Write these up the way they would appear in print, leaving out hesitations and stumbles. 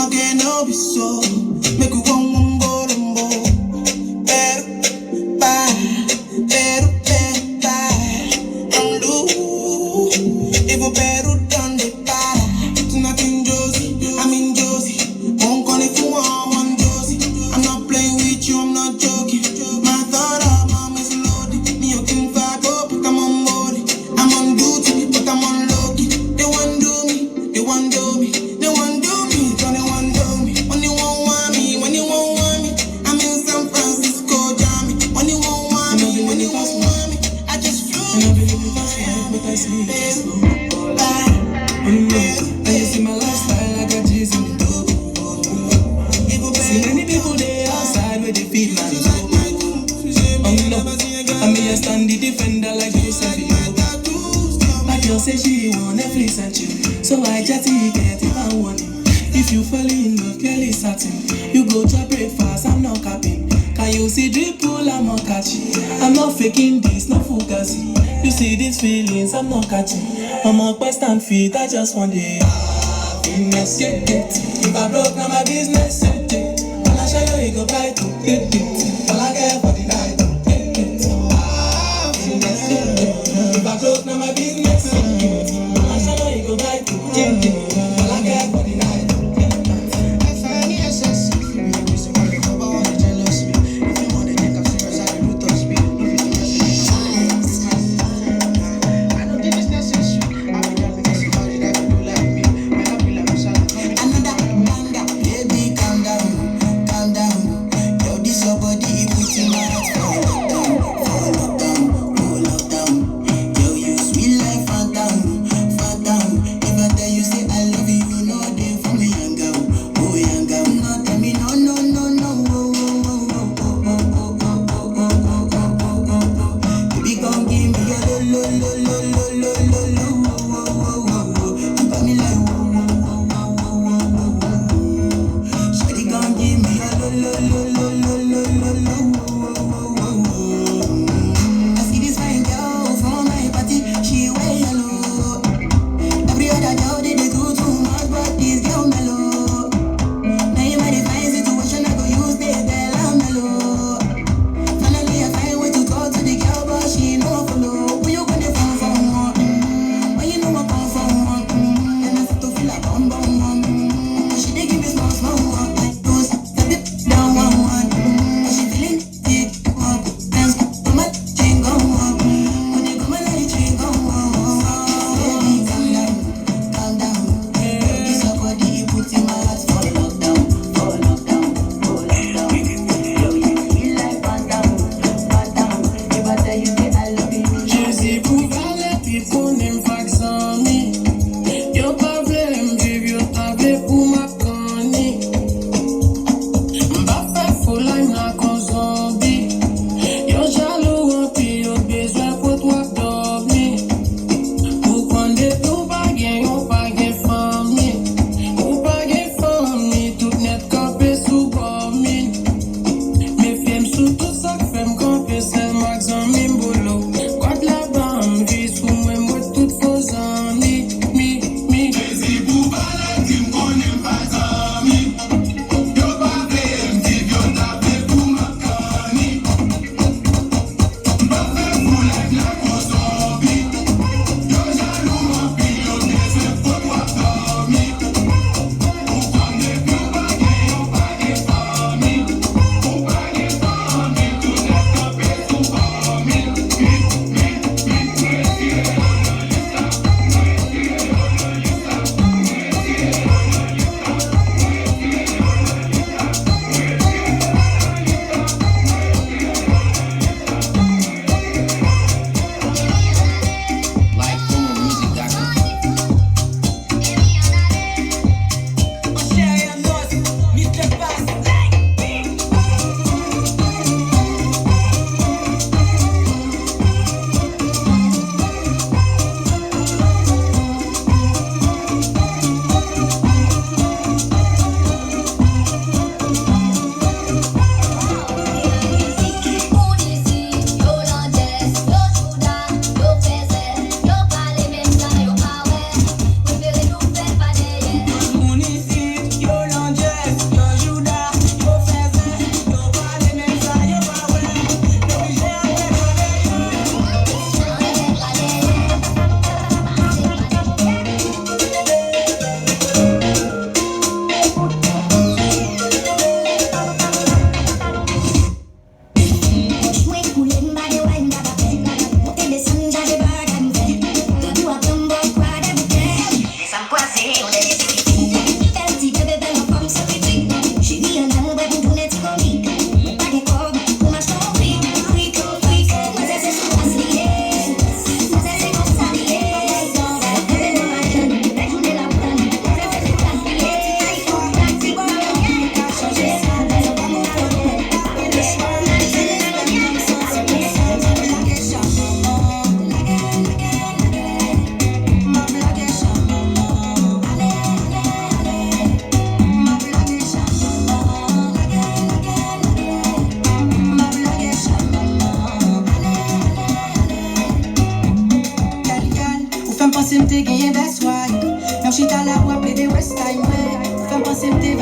again, no be so. Make we one more, better, bye. I'm loose. Even better done the para. Tonight in Josie, I'm in Josie. Won't call if you want Josie. I'm not playing with you, I'm not joking. My thought of mom is loaded. Me, you can vibe up, but I'm on board. I'm on duty, but I'm on low key. They want do me, they want do me. They want do me, don't they want do me. When you won't want me, when you won't want me. I'm in San Francisco, Jammy. When you won't want me, when you won't want me. I just flew. And I believe in fast life, but I see it slow. And you see my lifestyle, I got G's in the dough. See many people there outside where they feel my soul. No, I mean I stand the defender like Joseph. My girl say she want Netflix and chill, so I just get it and want it. If you fall in love, girl is satin. You go to breakfast, I'm not capping. Can you see drip pull, I'm not catching. I'm not faking this, no fugazi. You see these feelings, I'm not catching. I'm on quest and feet, I just want the happiness, get it. If I broke, now my business, get it. When I show you, you go buy to get it. All I care for the night, get it. Happiness, get it. If I broke, now my business, get it. When I show you, you go buy to get it. All I care for the night. Baby, calm down. Yo, this your boy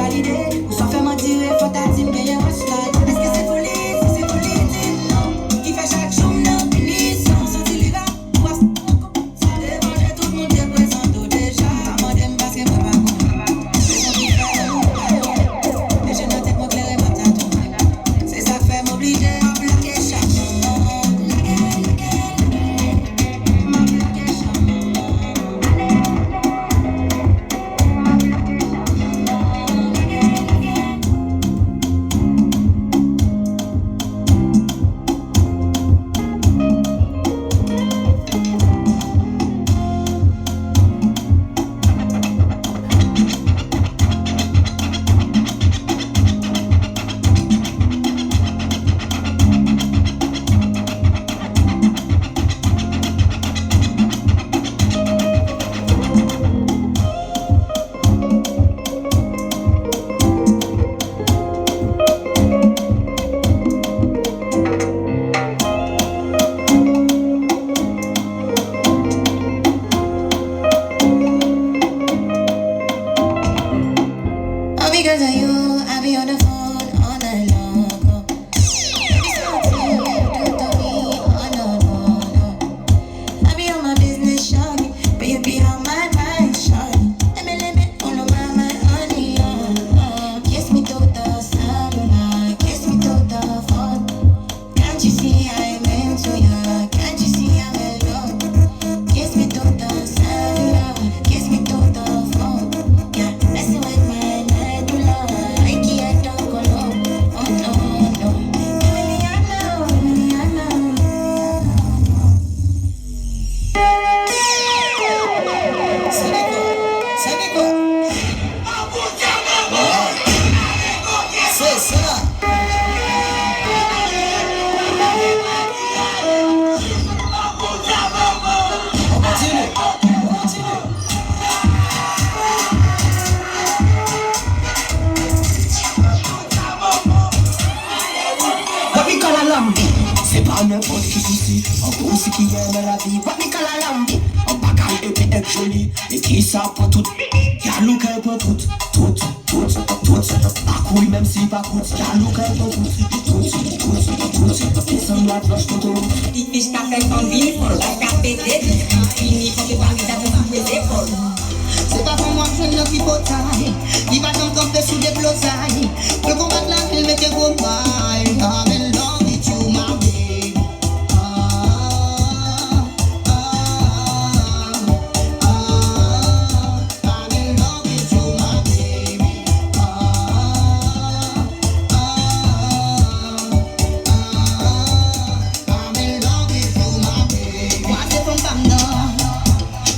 valider. Ou soit faire mentir, faut t'attirer meilleur slide. Est-ce que c'est folie, si c'est politique? Non. Qui fait chaque jour, non, punition. Sorti les gars, ou à ce ça dérange tout le monde qui présente déjà. Moi, j'aime parce que moi, pas bon. C'est ça qui fait le monde. Et je note mon clair et ma tatou. C'est ça qui fait m'obliger à bloquer chaque because of you, I be on the phone all night long. It's something you do to me, oh no, no, no. I be on my business, shawty, but you be on my mind, shawty. Let me all over my honey, kiss me to the sunlight, kiss me to the phone. Can't you see I'm into you? Can't you see I'm in love? Kiss me to the sunlight, kiss me to the phone. Yeah, messing with my C'est pas n'importe qui ici, un gros c'est qui aime la vie. What me call a lambi? Un bagage épais et joli, et qui ça pour tout. Y'a look un peu tout. Pas couille même si pas coûte. Y'a look un peu tout. Descends la cloche pour tout. Petit fiche qu'a fait son vie, faut la qu'a pété. Fini, faut que parler d'avec sous les épaules. C'est pas pour moi que je ne suis pas taille. Il va t'en camper sous des blosailles. Pour combattre la ville, mais t'es gros maille. I'm in love with you, my baby. I'm in love with you, my baby. I'm in love with you, my baby. Moi, c'est from Bamda.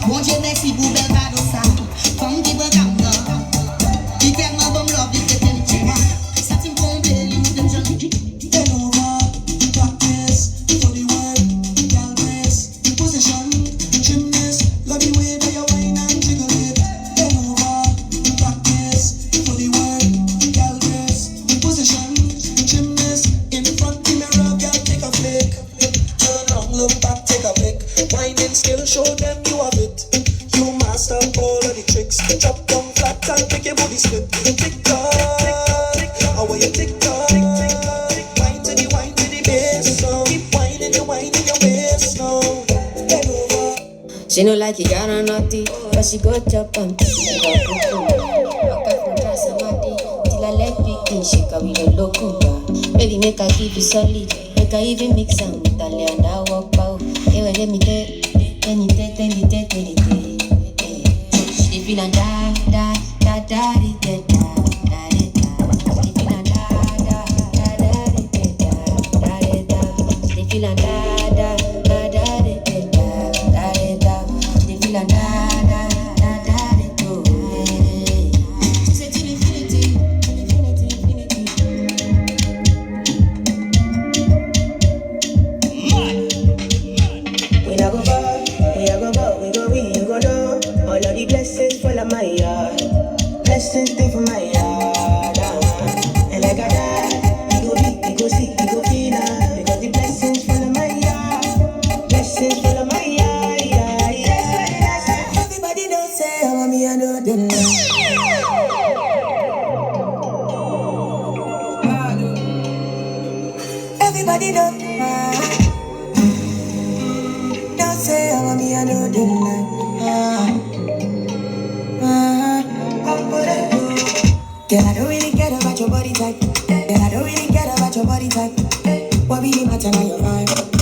Bon Dieu, merci pour bel cadeau ça. Comme dit Bamda. Hyperment bon love, il te t'aime, tu vois. Ça t'aime comblé, il nous donne jamais. Skill, show them you have it. You master all of the tricks. Drop down flat and make your body slip. Tick tock, how are you tick tock? Wine to the bass now. Keep whining your waist now. Head over. She no like it, got her naughty, but she go chop and pick it up. Walk out from try somebody till I let me in. Shake her with a local bar. Baby, make her give you solid. Make her even mix some Italian that walk out. Hey, well, let me take. She feel like da da da da da da da da. She feel like da da da da da da da. She feel like da da da da da da da. She feel like da da da da da. She said till infinity, infinity, infinity. When I go far. All of the blessings full of my yard. Blessings stay for my body don't don't say I want me, I know the line. Girl, I don't really care about your body type. Girl, I don't really care about your body type. What really matter now your vibe?